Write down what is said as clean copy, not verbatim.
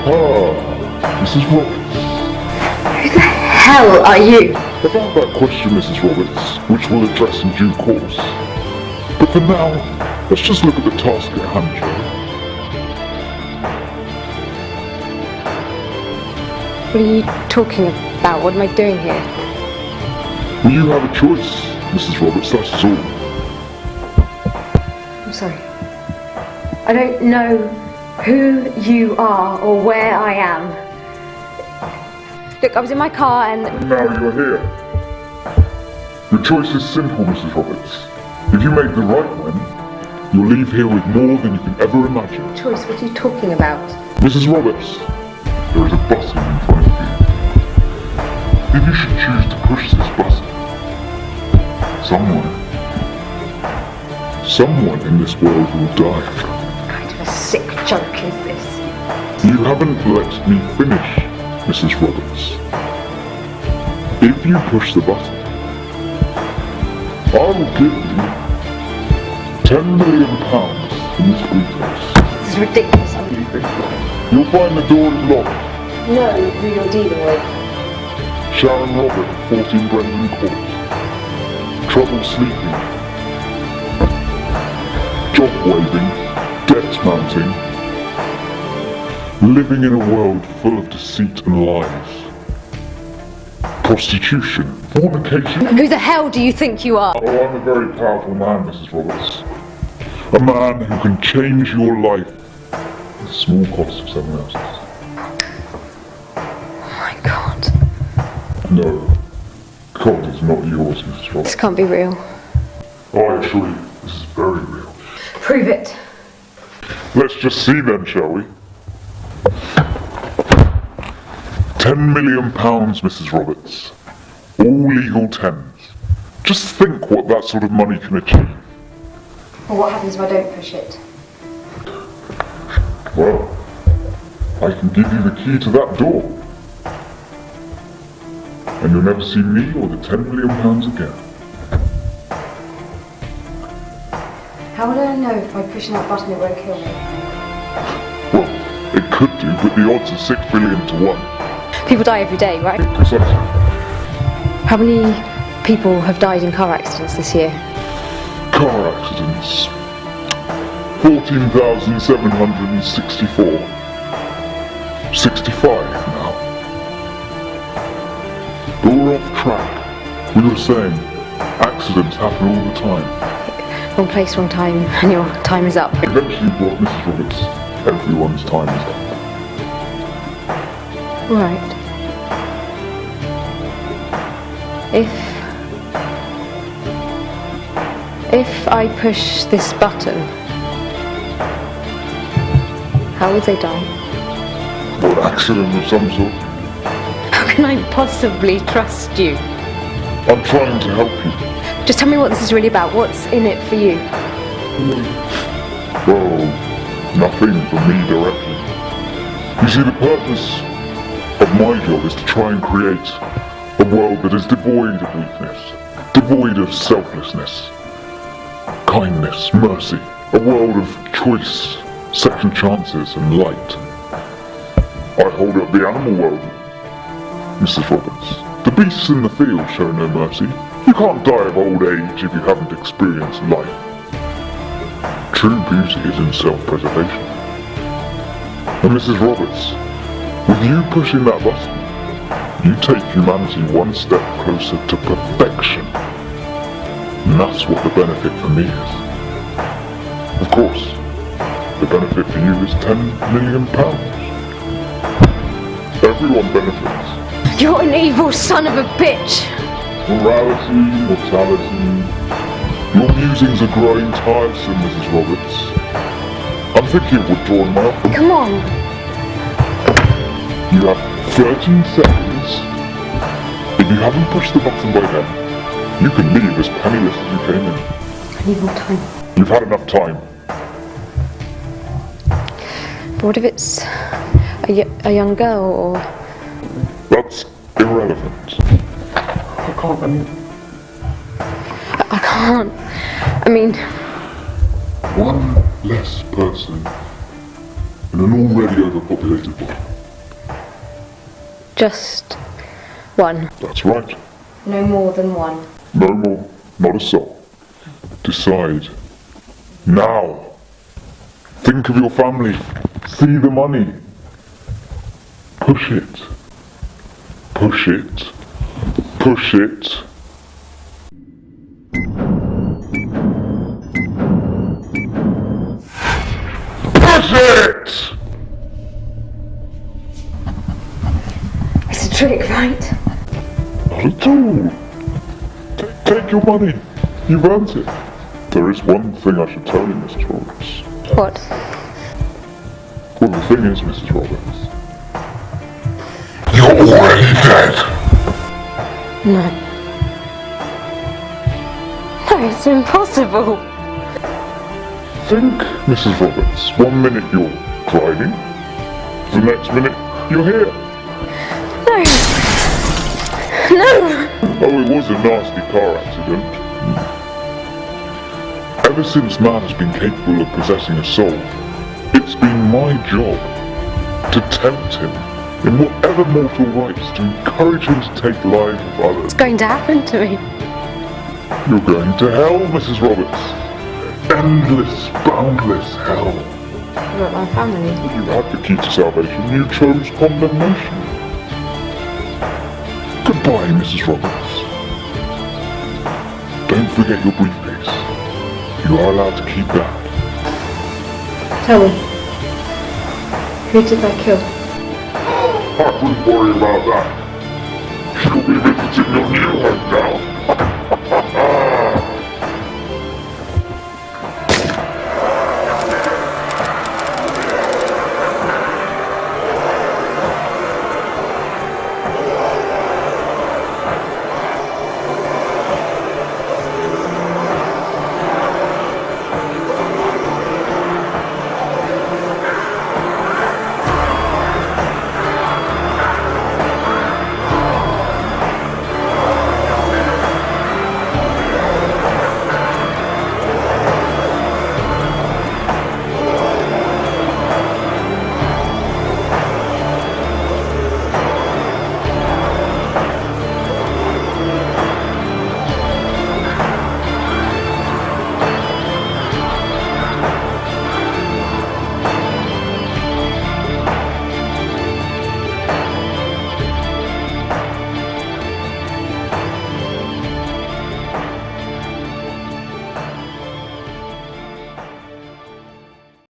Ah, Mrs. Roberts. Who the hell are you? About that question, Mrs. Roberts, which we'll address in due course. But for now, let's just look at the task at hand, shall we? What are you talking about? What am I doing here? Well, you have a choice, Mrs. Roberts, that's all. I'm sorry. I don't know who you are or where I am. Look, I was in my car and Now you're here. Your choice is simple, Mrs. Roberts. If you make the right one, you'll leave here with more than you can ever imagine. choice, what are you talking about? Mrs. Roberts, there is a button in front of you. If you should choose to push this button, someone in this world will die. What kind of a sick joke is this? You haven't let me finish, Mrs. Roberts. If you push the button, I will give you £10 million in this briefcase. This is ridiculous. You'll find the door is locked. Know who you're dealing with. Sharon Robert, 14 Brendan Court. Trouble sleeping. Job waving. Debt mounting. Living in a world full of deceit and lies. Prostitution. Fornication. Who the hell do you think you are? Oh, I'm a very powerful man, Mrs. Roberts. A man who can change your life at a small cost of someone else's. Oh my god. No. God is not yours, Mrs. Roberts. This can't be real. Oh, I assure you, this is very real. Prove it. Let's just see then, shall we? £10 million, Mrs. Roberts. All legal tens. Just think what that sort of money can achieve. Well, what happens if I don't push it? Well, I can give you the key to that door. And you'll never see me or the £10 million again. How would I know if by pushing that button it won't kill me? Well, it could do, but the odds are 6 billion to 1. People die every day, right? Precisely. How many people have died in car accidents this year? Car accidents. 14,764. 65 now. But we're off track. We were saying, accidents happen all the time. Wrong place, wrong time, and your time is up. Eventually, brought Mrs. Roberts, everyone's time is up. Right. If I push this button, how would they die? Or an accident of some sort. How can I possibly trust you? I'm trying to help you. Just tell me what this is really about. What's in it for you? Well, nothing for me directly. You see, the purpose of my job is to try and create a world that is devoid of weakness, devoid of selflessness, kindness, mercy, a world of choice, second chances and light. I hold up the animal world, Mrs. Roberts. The beasts in the field show no mercy. You can't die of old age if you haven't experienced life. True beauty is in self-preservation. And Mrs. Roberts, with you pushing that button, you take humanity one step closer to perfection. And that's what the benefit for me is. Of course, the benefit for you is £10 million. Everyone benefits. You're an evil son of a bitch! Morality, mortality. Your musings are growing tiresome, Mrs. Roberts. I'm thinking of withdrawing my offer. Come on! You have 13 seconds. If you haven't pushed the button by then, you can leave as penniless as you came in. I need more time. You've had enough time. But what if it's a young girl or... That's irrelevant. I can't. I mean... One less person in an already overpopulated world. Just one. That's right. No more than one. No more, not a soul. Decide. Now. Think of your family. See the money. Push it. Push it. Push it. Push it! It's a trick, right? Not at all. Take your money. You've earned it. There is one thing I should tell you, Mrs. Roberts. What? Well, the thing is, Mrs. Roberts, you're already dead. No. No, it's impossible. Think, Mrs. Roberts, 1 minute you're driving, the next minute you're here. No. No. Oh, it was a nasty car accident. Ever since man has been capable of possessing a soul, it's been my job to tempt him in whatever mortal rights to encourage him to take the lives of others. What's going to happen to me? You're going to hell, Mrs. Roberts. Endless, boundless hell. What about my family? You had the key to salvation, you chose condemnation. Goodbye, Mrs. Roberts. Don't forget your briefcase. You are allowed to keep that. Tell me. Who did I kill? I wouldn't worry about that. You'll be visiting your new home now.